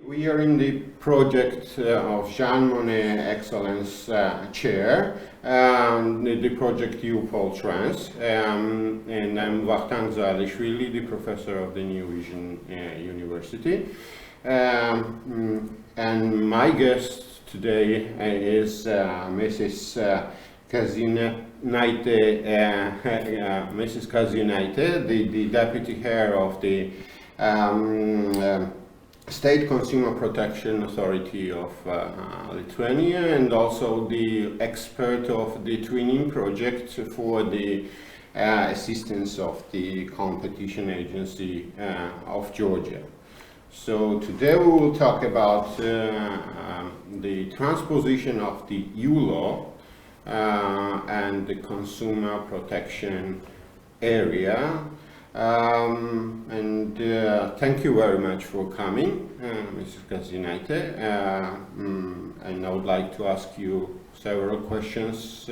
We are in the project of Jean Monnet Excellence Chair, the project EUPOLTRANS, and I'm Vakhtang Zaalishvili, the professor of the New Vision University. And my guest today is Mrs. Gasiūnaitė, the deputy head of the State Consumer Protection Authority of Lithuania, and also the expert of the Twinning project for the assistance of the competition agency of Georgia. So today we will talk about the transposition of the EU law and the consumer protection area. Thank you very much for coming, Mrs. Gasiūnaitė, and I would like to ask you several questions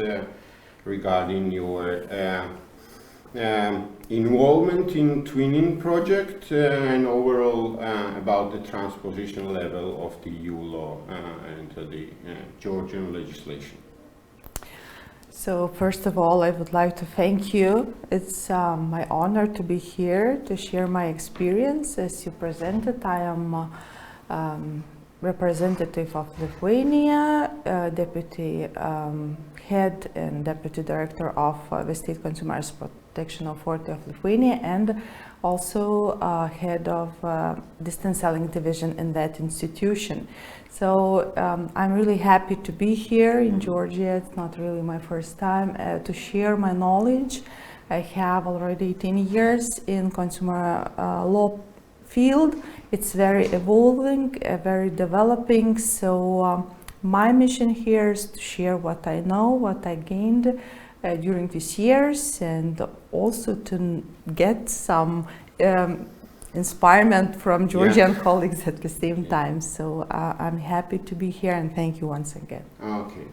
regarding your involvement in Twinning project and overall about the transposition level of the EU law into the Georgian legislation. So first of all, I would like to thank you. It's my honor to be here to share my experience. As you presented, I am representative of Lithuania, deputy head and deputy director of the State Consumer Protection Authority of Lithuania, and also head of distance selling division in that institution. So I'm really happy to be here in Georgia. It's not really my first time to share my knowledge. I have already 10 years in consumer law field. It's very evolving, very developing. So my mission here is to share what I know, what I gained during these years, and also to get some inspirement from Georgian colleagues at the same time. So I'm happy to be here, and thank you once again. Okay,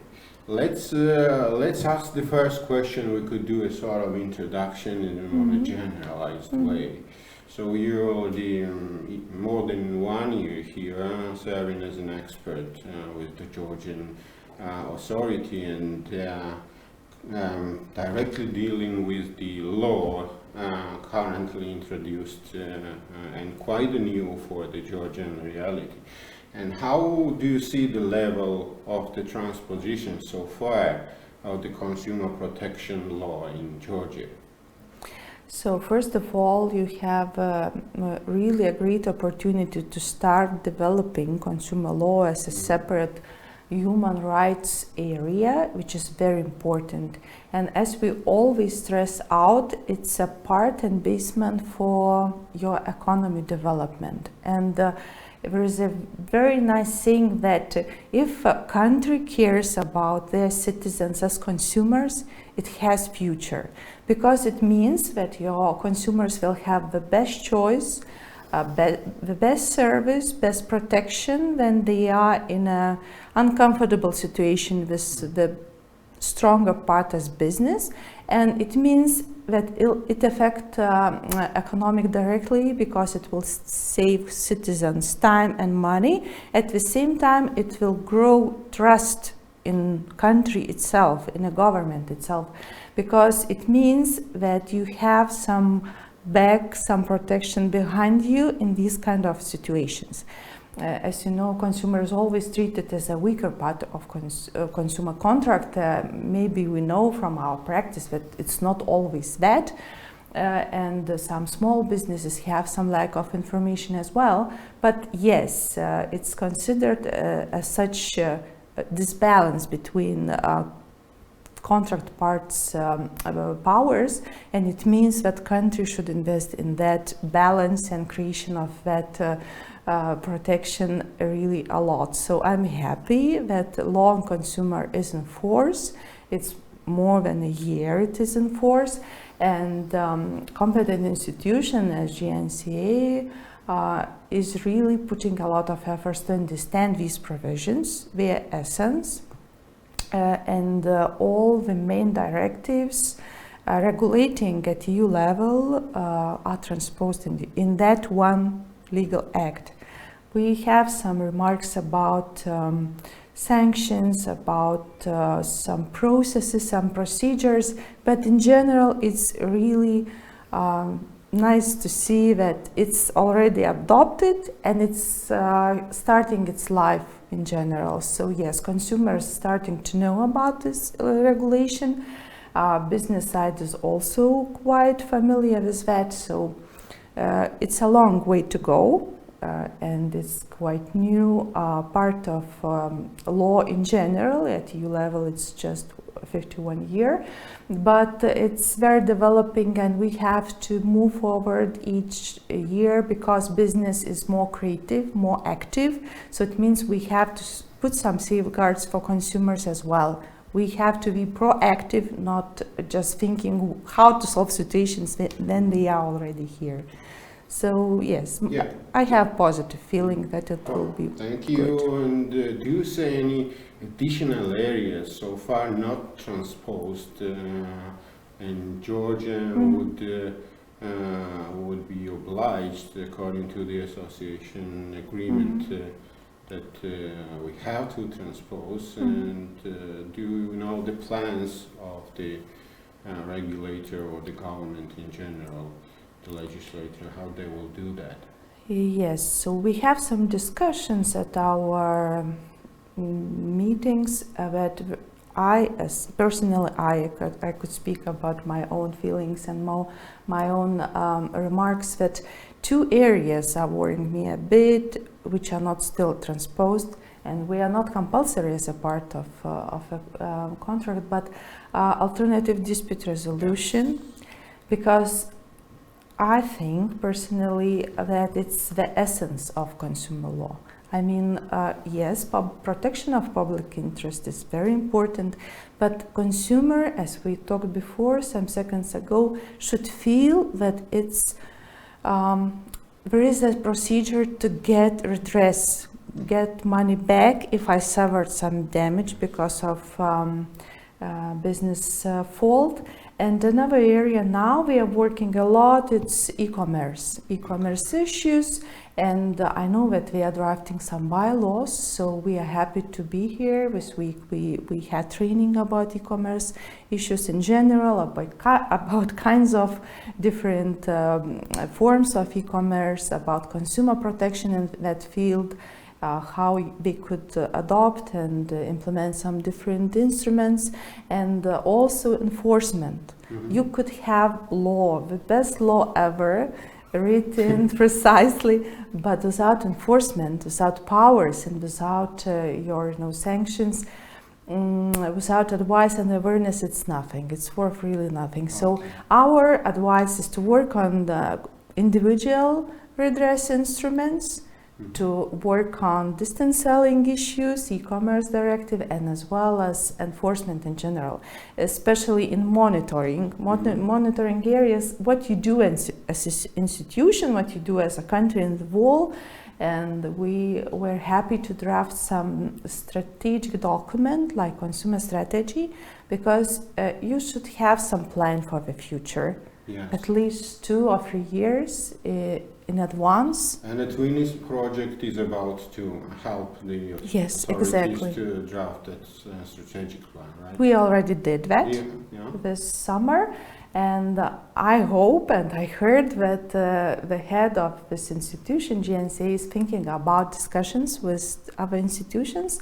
let's ask the first question. We could do a sort of introduction in a more generalized way. So you're already more than 1 year here serving as an expert with the Georgian authority and directly dealing with the law currently introduced and quite new for the Georgian reality. And how do you see the level of the transposition so far of the consumer protection law in Georgia? So first of all, you have really a great opportunity to start developing consumer law as a separate human rights area, which is very important. And as we always stress out, it's a part and basement for your economy development. And there is a very nice saying that if a country cares about their citizens as consumers, it has future, because it means that your consumers will have the best choice, the best service, best protection when they are in an uncomfortable situation with the stronger part as business. And it means that it affects economic directly, because it will save citizens time and money. At the same time, it will grow trust in country itself, in a government itself, because it means that you have some protection behind you in these kind of situations. As you know, consumer is always treated as a weaker part of consumer contract. Maybe we know from our practice that it's not always that, and some small businesses have some lack of information as well. But yes, it's considered as such this balance between contract parts powers, and it means that country should invest in that balance and creation of that protection really a lot. So I'm happy that law on consumer is in force. It's more than a year it is in force, and competent institution as GNCA is really putting a lot of efforts to understand these provisions, their essence, and all the main directives regulating at EU level are transposed in that one legal act. We have some remarks about sanctions, about some processes, some procedures, but in general it's really nice to see that it's already adopted and it's starting its life in general. So yes, consumers starting to know about this regulation. Business side is also quite familiar with that, so it's a long way to go. And it's quite new part of law in general. At EU level it's just 51 year, but it's very developing and we have to move forward each year because business is more creative, more active, so it means we have to put some safeguards for consumers as well. We have to be proactive, not just thinking how to solve situations when they are already here. So yes, yeah. I have positive feeling that it will be Thank you. good. And do you see any additional areas so far not transposed in Georgia would be obliged according to the association agreement that we have to transpose? And do you know the plans of the regulator or the government in general, the legislator, how they will do that? Yes, so we have some discussions at our meetings that I could speak about my own feelings and my own remarks, that two areas are worrying me a bit, which are not still transposed, and we are not compulsory as a part of a contract, but alternative dispute resolution, because I think personally that it's the essence of consumer law. I mean, yes, protection of public interest is very important, but consumer, as we talked before some seconds ago, should feel that it's there is a procedure to get redress, get money back if I suffered some damage because of business fault. And another area now we are working a lot, it's e-commerce issues, and I know that we are drafting some bylaws, so we are happy to be here. This week we had training about e-commerce issues in general, about kinds of different forms of e-commerce, about consumer protection in that field, how they could adopt and implement some different instruments, and also enforcement. You could have law, the best law ever, written precisely, but without enforcement, without powers, and without your sanctions, without advice and awareness, it's nothing. It's worth really nothing. So our advice is to work on the individual redress instruments, to work on distance selling issues, e-commerce directive, and as well as enforcement in general, especially in monitoring areas, what you do as an institution, what you do as a country in the whole. And we were happy to draft some strategic document like consumer strategy, because you should have some plan for the future. Yes. At least 2 or 3 years in advance. And the Twinning project is about to help the authorities to draft that strategic plan, right? We already did that this summer, and I hope and I heard that the head of this institution, GNCA, is thinking about discussions with other institutions,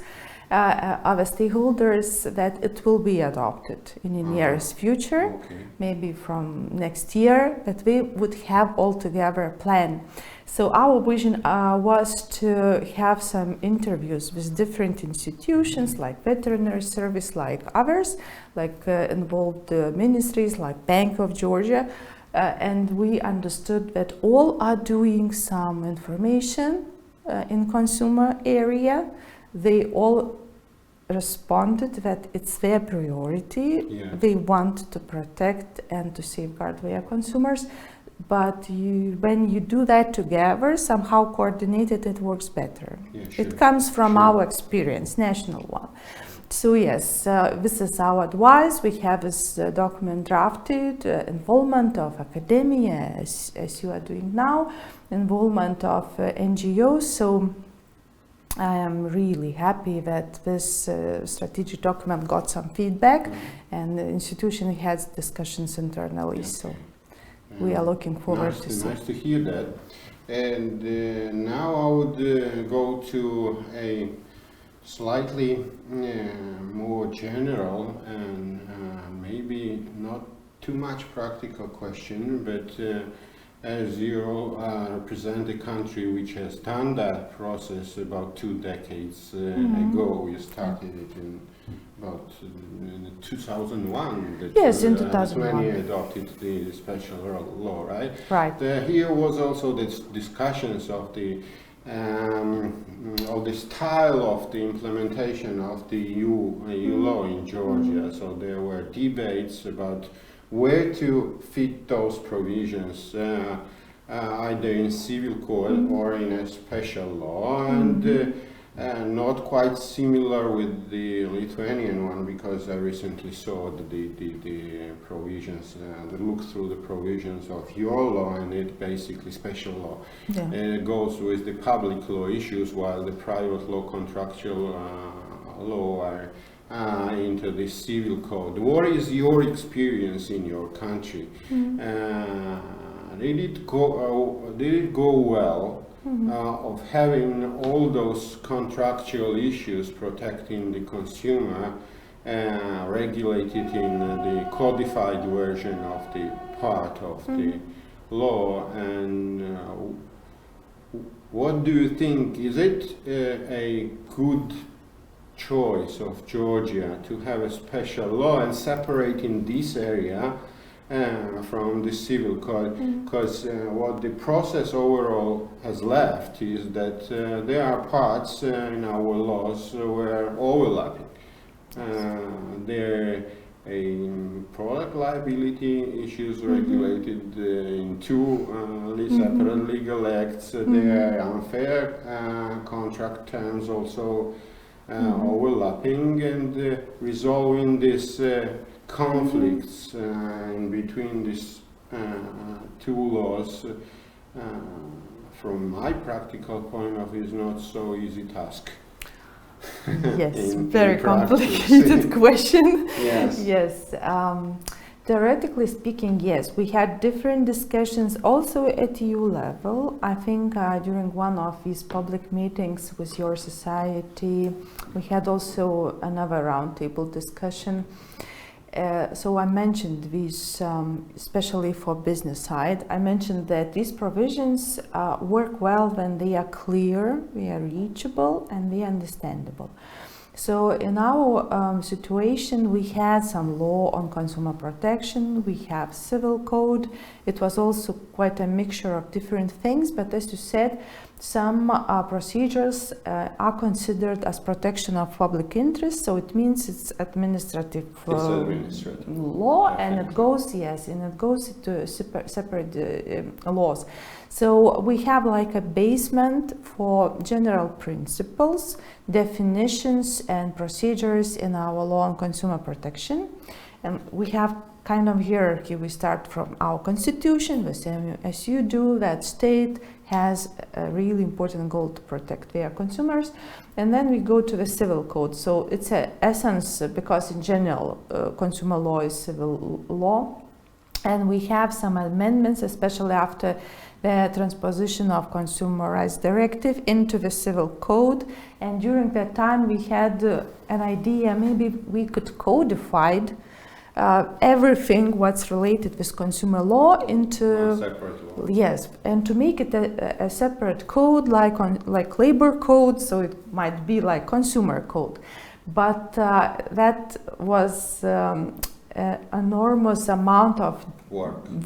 other stakeholders, that it will be adopted in the nearest future, maybe from next year, that we would have altogether a plan. So our vision was to have some interviews with different institutions like veterinary service, like others, like involved ministries like Bank of Georgia, and we understood that all are doing some information in consumer area. They all responded that it's their priority. They want to protect and to safeguard their consumers, but when you do that together, somehow coordinated, it works better. It comes from our experience, national one. So yes, this is our advice. We have this document drafted, involvement of academia, as you are doing now, involvement of NGOs. So I am really happy that this strategic document got some feedback, and the institution has discussions internally. So we are looking forward to see. Nice to hear that. And now I would go to a slightly more general and maybe not too much practical question, but as you represent a country which has done that process about 2 decades ago, you started it in about 2001. That yes, in 2001. Lithuania adopted the special law, right? Right. Here was also the discussions of the style of the implementation of the EU law in Georgia. So there were debates about where to fit those provisions, either in civil code or in a special law, and not quite similar with the Lithuanian one, because I recently saw the provisions, looked through the provisions of your law, and it basically special law. Yeah. It goes with the public law issues, while the private law, contractual law are into the civil code. What is your experience in your country? Did it go well? Of having all those contractual issues protecting the consumer regulated in the codified version of the part of the law, and what do you think? Is it a good choice of Georgia to have a special law and separate in this area from the civil code? Because what the process overall has left is that there are parts in our laws where overlapping. There are product liability issues regulated in 2 separate legal acts. There are unfair contract terms also overlapping, and resolving this conflicts in between these 2 laws, from my practical point of view, is not so easy task. Yes, very complicated question. Yes. Yes. Theoretically speaking, yes, we had different discussions also at EU level. I think during one of these public meetings with your society, we had also another roundtable discussion. So I mentioned these, especially for business side, I mentioned that these provisions work well when they are clear, they are reachable, and they are understandable. So in our situation, we had some law on consumer protection, we have civil code. It was also quite a mixture of different things, but as you said, some procedures are considered as protection of public interest, so it means it's administrative law, and it goes, yes, and it goes into separate laws. So we have like a basement for general principles, definitions and procedures in our law on consumer protection, and we have kind of hierarchy. We start from our constitution, the same as you do, that state has a really important goal to protect their consumers, and then we go to the civil code. So it's an essence, because in general consumer law is civil law, and we have some amendments, especially after the transposition of Consumer Rights Directive into the civil code, and during that time we had an idea, maybe we could codify everything what's related with consumer law into separate law. Yes, and to make it a separate code, like labor code, so it might be like consumer code, but that was enormous amount of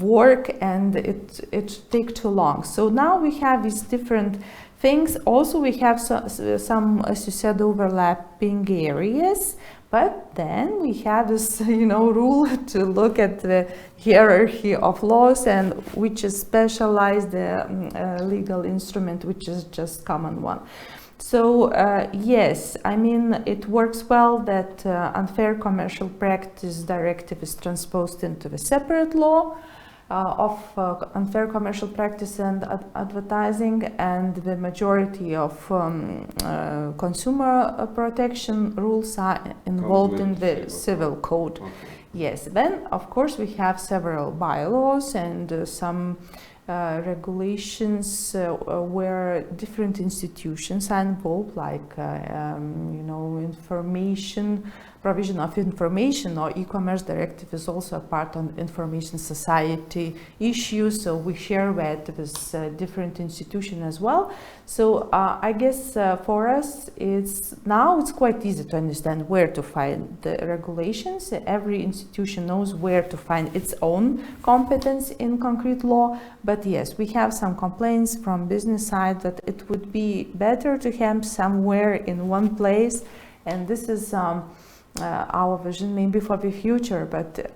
work, and it take too long. So now we have these different things. Also we have some, as you said, overlapping areas, but then we have this rule to look at the hierarchy of laws, and which is specialized legal instrument, which is just common one. So yes, I mean, it works well that unfair commercial practice directive is transposed into the separate law of unfair commercial practice and advertising, and the majority of consumer protection rules are involved in the civil code. Okay. Yes, then of course we have several bylaws and some regulations where different institutions are involved, like provision of information, or e-commerce directive is also a part of information society issues, so we share that with different institutions as well. So I guess for us it's quite easy to understand where to find the regulations. Every institution knows where to find its own competence in concrete law, but yes, we have some complaints from business side that it would be better to have somewhere in one place, and this is our vision maybe for the future, but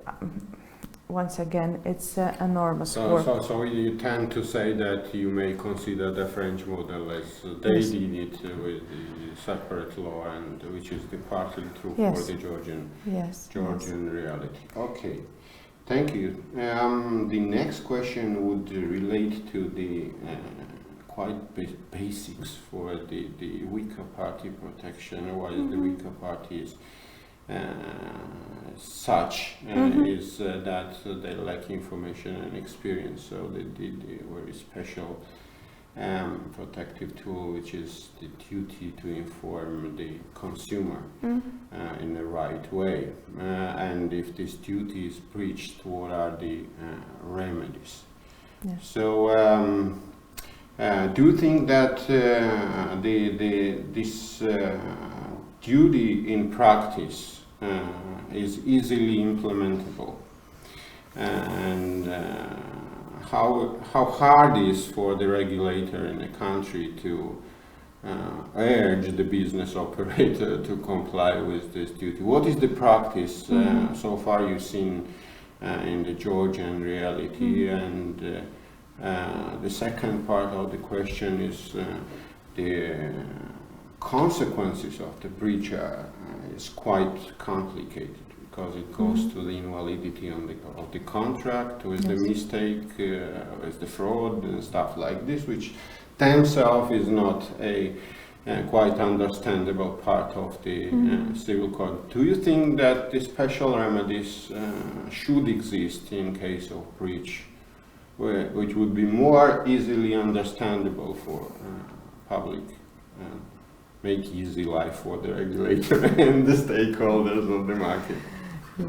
once again, it's enormous work. So you tend to say that you may consider the French model as they did it with the separate law, and which is partly true for the Georgian reality. Okay, thank you. The next question would relate to the quite basics for the weaker party protection. Why is the weaker parties such is that they lack information and experience, so they did a very special protective tool, which is the duty to inform the consumer in the right way, and if this duty is breached, what are the remedies? So do you think that this duty in practice is easily implementable, and how hard it is for the regulator in the country to urge the business operator to comply with this duty? What is the practice so far you've seen in the Georgian reality? And the second part of the question is the consequences of the breach is quite complicated, because it goes to the invalidity of the contract, with the mistake, with the fraud and stuff like this, which themselves is not a quite understandable part of the civil code. Do you think that the special remedies should exist in case of breach, which would be more easily understandable for public? Make easy life for the regulator and the stakeholders of the market.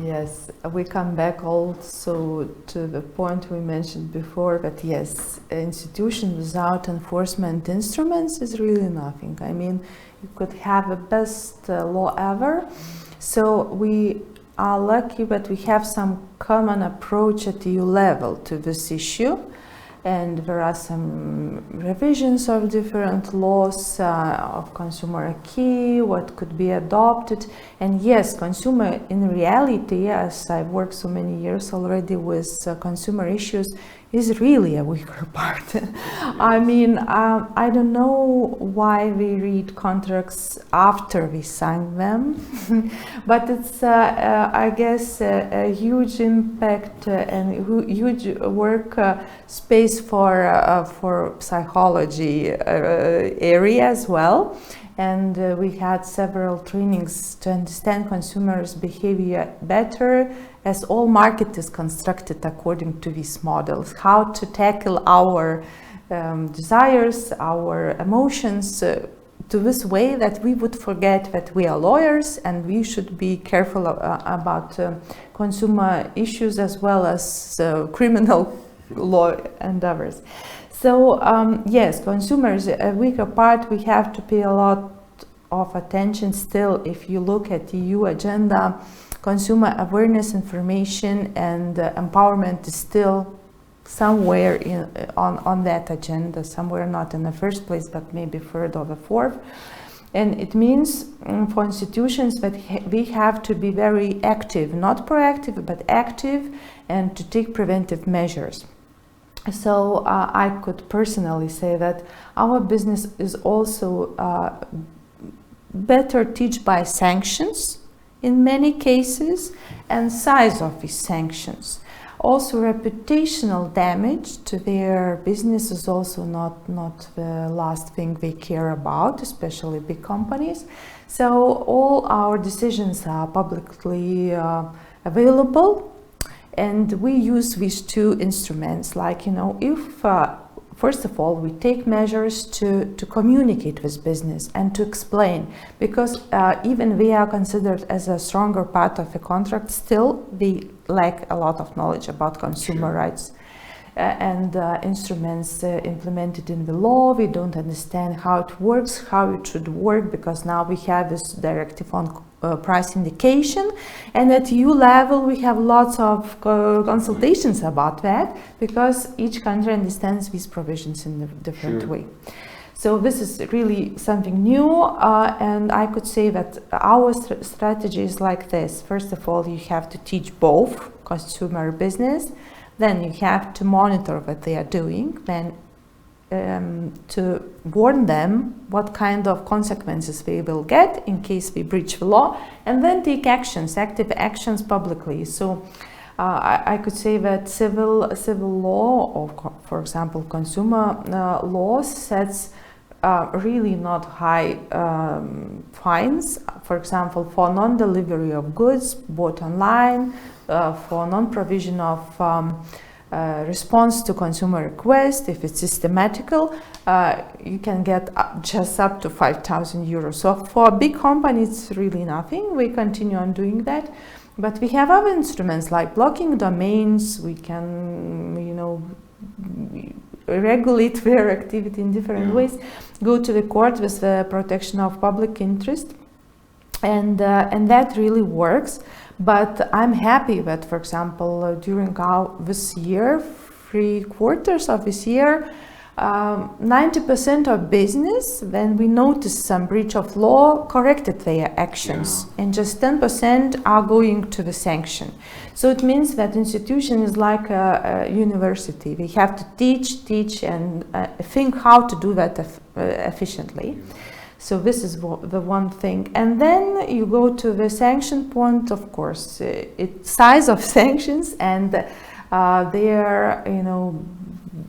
Yes, we come back also to the point we mentioned before, that yes, an institution without enforcement instruments is really nothing. I mean, you could have the best law ever. So we are lucky that we have some common approach at EU level to this issue. And there are some revisions of different laws of consumer acquis, what could be adopted. And yes, consumer in reality, as I've worked so many years already with consumer issues, is really a weaker part. I mean, I don't know why we read contracts after we sign them, but it's, I guess, a huge impact and huge work space for psychology area as well. And we had several trainings to understand consumers' behavior better, as all market is constructed according to these models, how to tackle our desires, our emotions to this way that we would forget that we are lawyers and we should be careful about consumer issues as well as criminal law and others. So yes, consumers, a weaker part, we have to pay a lot of attention still. If you look at the EU agenda, consumer awareness, information and empowerment is still somewhere on that agenda, somewhere not in the first place, but maybe third or the fourth. And it means for institutions that we have to be very active, not proactive, but active, and to take preventive measures. So I could personally say that our business is also better teach by sanctions in many cases and size of these sanctions. Also, reputational damage to their business is also not the last thing they care about, especially big companies. So all our decisions are publicly available, and we use these two instruments. Like, you know, if first of all, we take measures to communicate with business and to explain, because even we are considered as a stronger part of the contract, still they lack a lot of knowledge about consumer rights and instruments implemented in the law. We don't understand how it works, how it should work, because now we have this directive on price indication, and at EU level we have lots of consultations about that, because each country understands these provisions in a different way. So this is really something new, and I could say that our strategy is like this. First of all, you have to teach both consumer business, then you have to monitor what they are doing, then to warn them what kind of consequences they will get in case we breach the law, and then take actions, active actions publicly. So I could say that civil law, or for example consumer law, sets really not high fines, for example for non-delivery of goods bought online, for non-provision of response to consumer request. If it's systematical, you can get just up to 5,000 euros. So for a big company, it's really nothing. We continue on doing that. But we have other instruments like blocking domains. We can, you know, regulate their activity in different ways, go to the court with the protection of public interest, and that really works. But I'm happy that, for example, during this year, 3/4 of this year, 90% of business, when we notice some breach of law, corrected their actions, and just 10% are going to the sanction. So it means that institution is like a university. We have to teach and think how to do that efficiently. So this is the one thing. And then you go to the sanction point, of course, it's size of sanctions, and their, you know,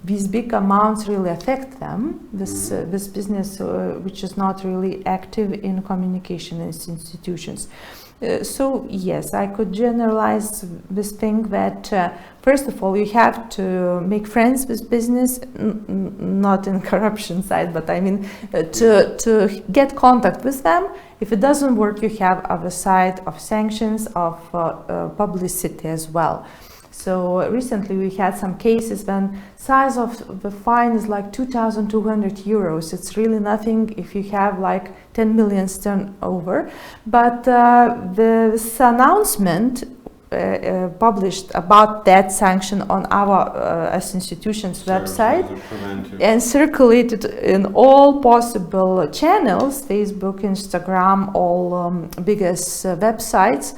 these big amounts really affect them, this business which is not really active in communication in institutions. So yes, I could generalize this thing that first of all, you have to make friends with business, not in corruption side, but I mean to get contact with them. If it doesn't work, you have other side of sanctions, of publicity as well. So recently we had some cases when size of the fine is like 2,200 euros. It's really nothing if you have like 10 million turnover. But this announcement published about that sanction on our as institution's website and circulated in all possible channels, Facebook, Instagram, all biggest websites,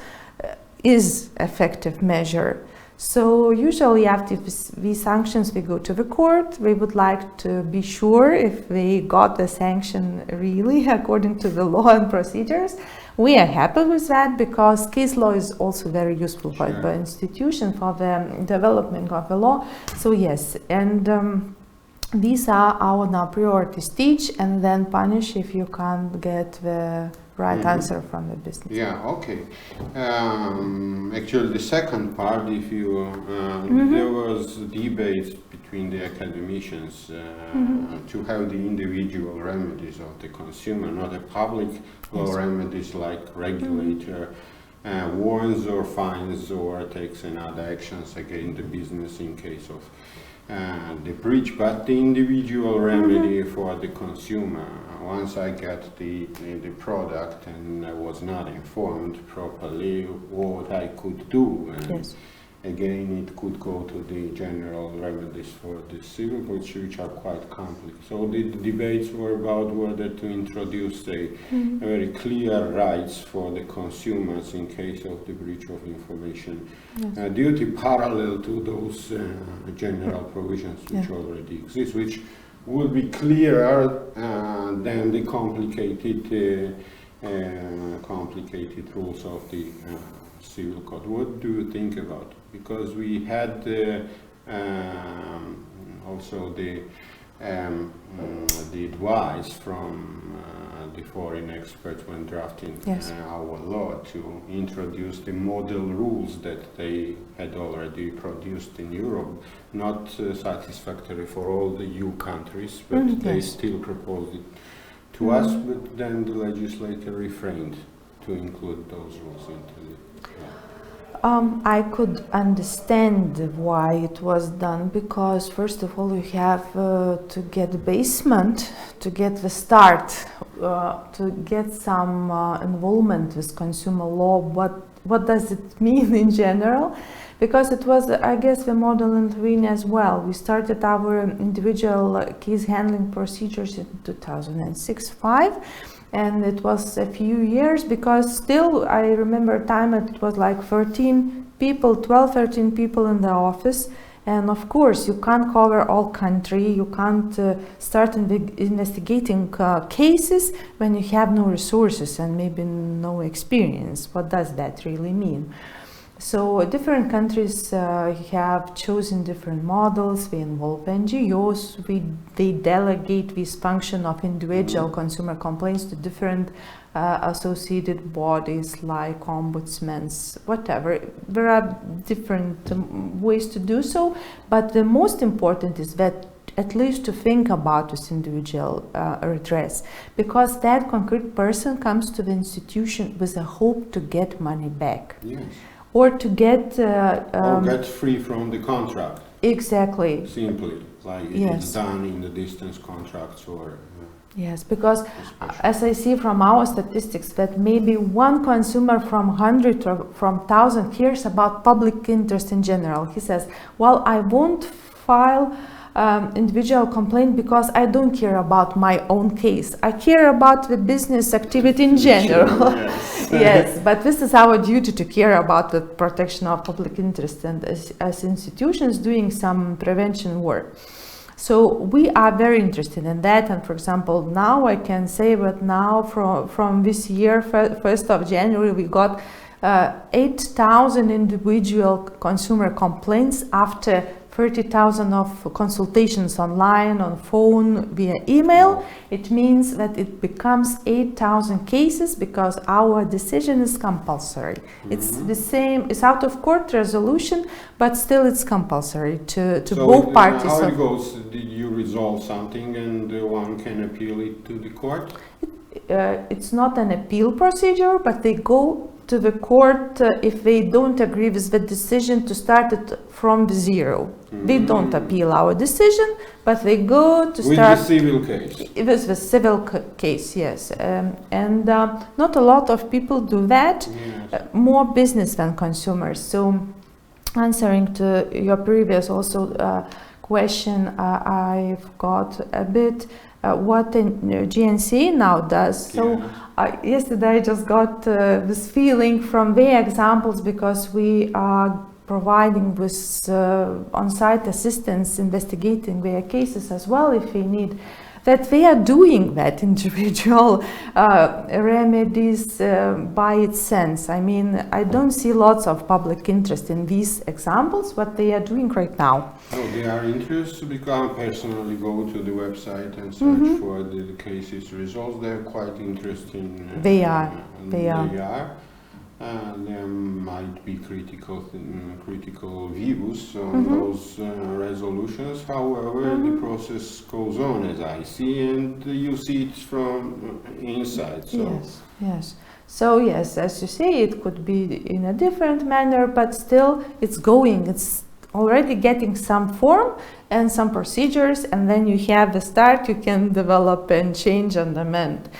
is effective measure. So usually after these sanctions, we go to the court. We would like to be sure if we got the sanction really according to the law and procedures. We are happy with that, because case law is also very useful for the institution for the development of the law. So yes, and these are our now priorities: teach and then punish if you can't get the right answer from the business. Yeah, okay. Actually, the second part, if you there was debates between the academicians to have the individual remedies of the consumer, not the public law remedies like regulator warns or fines or takes another actions against the business in case of the breach, but the individual remedy for the consumer. Once I get the product and I was not informed properly what I could do, again, it could go to the general remedies for the civil, which are quite complex. So the debates were about whether to introduce a very clear rights for the consumers in case of the breach of information duty, parallel to those general provisions which already exist, which will be clearer than the complicated rules of the civil code. What do you think about it? Because we had also the advice from the foreign experts when drafting our law to introduce the model rules that they had already produced in Europe, not satisfactory for all the EU countries, but they still proposed it to us, but then the legislator refrained to include those rules into the I could understand why it was done, because first of all you have to get the basement, to get the start, to get some involvement with consumer law. What does it mean in general? Because it was, I guess, the model in Lithuania as well. We started our individual case handling procedures in 2006-05. And it was a few years, because still I remember a time it was like 13 people in the office. And of course you can't cover all country, you can't start investigating cases when you have no resources and maybe no experience. What does that really mean? So different countries have chosen different models. We involve NGOs, they delegate this function of individual consumer complaints to different associated bodies like ombudsmen, whatever. There are different ways to do so, but the most important is that at least to think about this individual redress, because that concrete person comes to the institution with a hope to get money back. Yes. Or to get or get free from the contract. Exactly. Simply, like it's done in the distance contracts or. Yes, because as I see from our statistics that maybe one consumer from 100 or from 1,000 cares about public interest in general. He says, well, I won't file individual complaint because I don't care about my own case. I care about the business activity in general. Yes. Yes, but this is our duty to care about the protection of public interest, and as institutions doing some prevention work. So we are very interested in that, and for example, now I can say that now from this year, 1st of January, we got 8,000 individual consumer complaints after 30,000 of consultations online, on phone, via email. It means that it becomes 8,000 cases because our decision is compulsory. It's the same, it's out of court resolution, but still it's compulsory to so both parties. How it goes? Did you resolve something and one can appeal it to the court? It's not an appeal procedure, but they go to the court if they don't agree with the decision to start it from zero. They don't appeal our decision, but they go to start with the civil case. It was the civil case, yes, and not a lot of people do that. Yes. More business than consumers. So, answering to your previous also question, I've got a bit what the GNCA now does. So yesterday I just got this feeling from their examples, because we are providing with on-site assistance investigating their cases as well if they need, that they are doing that individual remedies by its sense. I mean, I don't see lots of public interest in these examples, what they are doing right now. Oh, they are interested because I personally go to the website and search for the cases results. They're quite interesting. They are. There might be critical views on those resolutions. However, the process goes on, as I see, and you see it from inside. So. Yes. So yes, as you say, it could be in a different manner, but still it's going. It's already getting some form and some procedures, and then you have the start. You can develop and change and amend.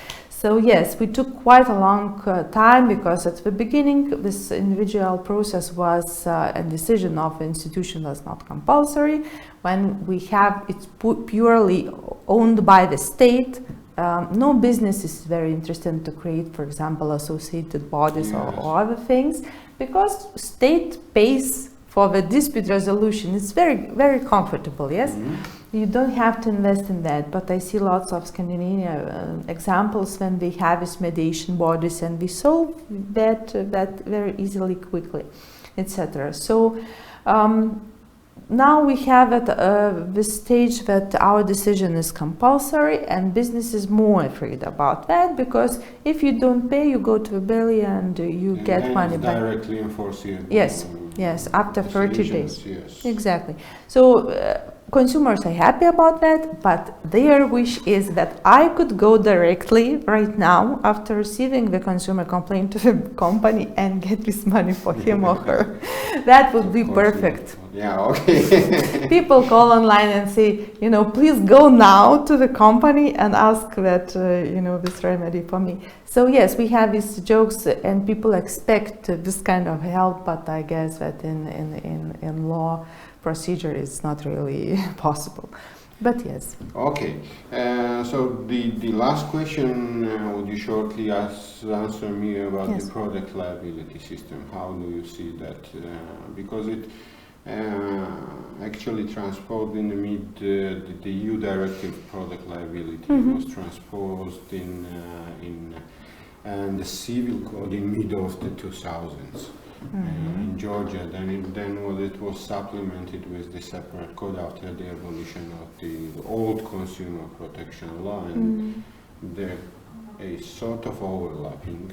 So yes, we took quite a long time because at the beginning this individual process was a decision of the institution was not compulsory. When we have it's purely owned by the state, no business is very interested to create, for example, associated bodies or other things, because state pays for the dispute resolution. It's very comfortable, yes? You don't have to invest in that, but I see lots of Scandinavian examples when we have these mediation bodies and we solve that very easily, quickly, etc. So now we have at this stage that our decision is compulsory, and business is more afraid about that, because if you don't pay, you go to the belly and you get money back. Directly enforceable. Yes, after 30 days. Yes. Exactly. So consumers are happy about that, but their wish is that I could go directly right now after receiving the consumer complaint to the company and get this money for him or her. That would be perfect. Yeah, okay. People call online and say, please go now to the company and ask that, this remedy for me. So yes, we have these jokes and people expect this kind of help, but I guess that in law procedure is not really possible. But yes. Okay. So the last question, would you shortly answer me about the product liability system? How do you see that? Because it actually transposed in the EU directive product liability was transposed in the civil code in mid of the 2000s. In Georgia, then it was supplemented with the separate code after the abolition of the old consumer protection law, and there is sort of overlapping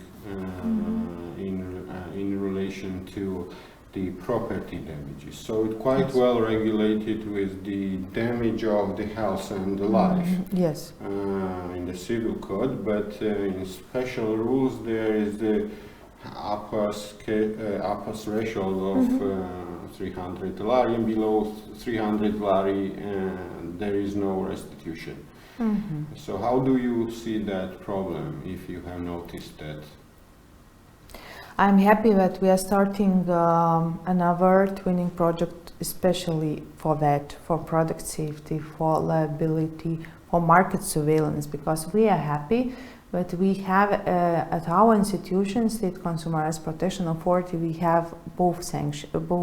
in relation to the property damages. So it's quite well regulated with the damage of the health and the life. Yes. In the civil code, but in special rules there is the upper threshold of 300 lari, and below 300 lari there is no restitution. So how do you see that problem, if you have noticed that? I'm happy that we are starting another twinning project, especially for that, for product safety, for liability, for market surveillance, because we are happy that we have at our institution, State Consumer Rights Protection Authority, we have both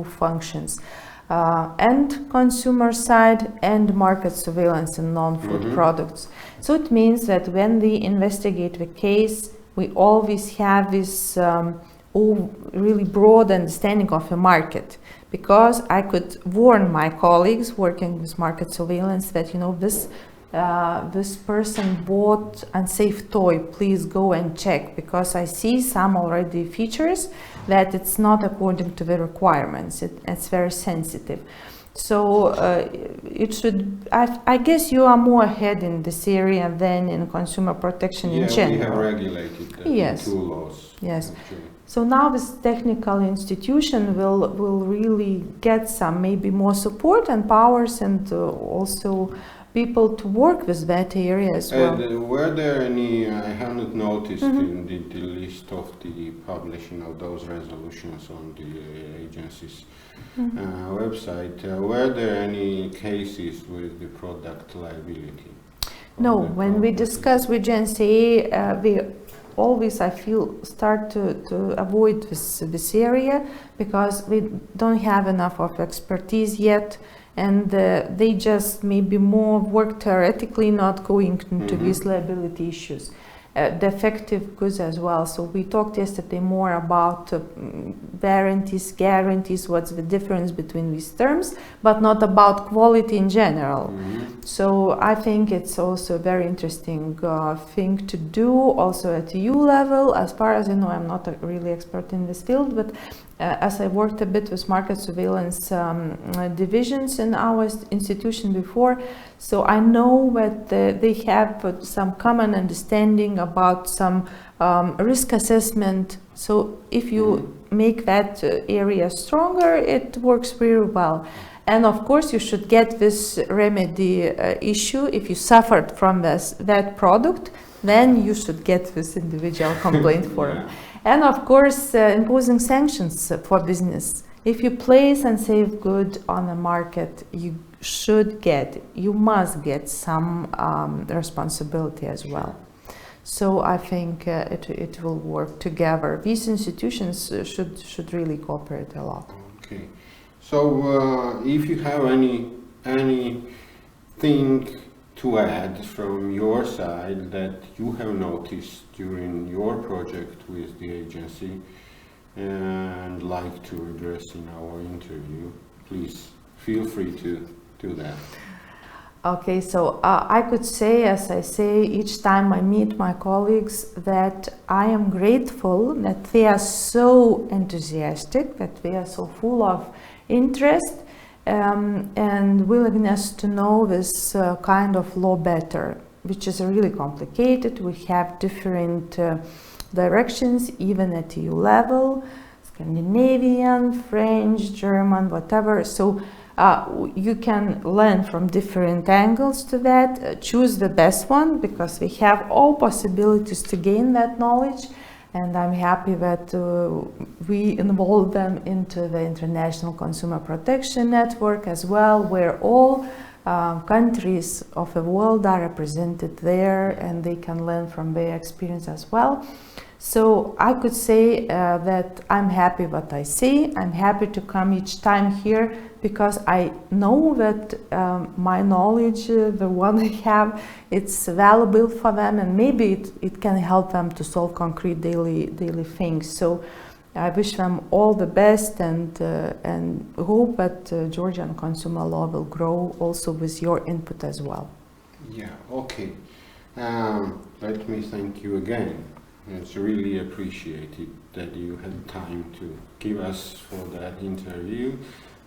functions, and consumer side and market surveillance in non-food products. So it means that when we investigate the case, we always have this really broad understanding of the market, because I could warn my colleagues working with market surveillance that this person bought unsafe toy, please go and check, because I see some already features that it's not according to the requirements. It's very sensitive. So it should, I guess you are more ahead in this area than in consumer protection in general. Yeah, we have regulated that in 2 laws. Yes. Actually. So now this technical institution will really get some maybe more support and powers, and also people to work with that area as well. Were there any, I haven't noticed in the list of the publishing of those resolutions on the agency's website, were there any cases with the product liability? No, when we discuss with GNCA, we always, I feel, start to avoid this area, because we don't have enough of expertise yet, and they just maybe more work theoretically, not going into these liability issues. Defective goods as well. So we talked yesterday more about guarantees, what's the difference between these terms, but not about quality in general. So I think it's also a very interesting thing to do, also at EU level. As far as I know, I'm not a really expert in this field, but as I worked a bit with market surveillance divisions in our institution before, so I know that they have some common understanding about some risk assessment. So if you make that area stronger, it works very well. And of course, you should get this remedy issue if you suffered from that product. then you should get this individual complaint form. And of course, imposing sanctions for business. If you place unsafe good on the market, you must get some responsibility as well. So I think it will work together. These institutions should really cooperate a lot. Okay. So if you have anything to add from your side that you have noticed during your project with the agency and like to address in our interview, please feel free to do that. Okay, so I could say, as I say each time I meet my colleagues, that I am grateful that they are so enthusiastic, that they are so full of interest and willingness to know this kind of law better, which is really complicated. We have different directions, even at EU level, Scandinavian, French, German, whatever. So you can learn from different angles to that, choose the best one, because we have all possibilities to gain that knowledge. And I'm happy that we involve them into the International Consumer Protection Network as well, where all countries of the world are represented there, and they can learn from their experience as well. So I could say that I'm happy what I see. I'm happy to come each time here because I know that my knowledge, the one I have, it's valuable for them, and maybe it can help them to solve concrete daily things. So I wish them all the best and hope that Georgian consumer law will grow also with your input as well. Yeah, okay. Let me thank you again. It's really appreciated that you had time to give us for that interview,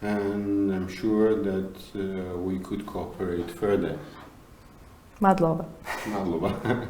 and I'm sure that we could cooperate further. Madlova. Madlova.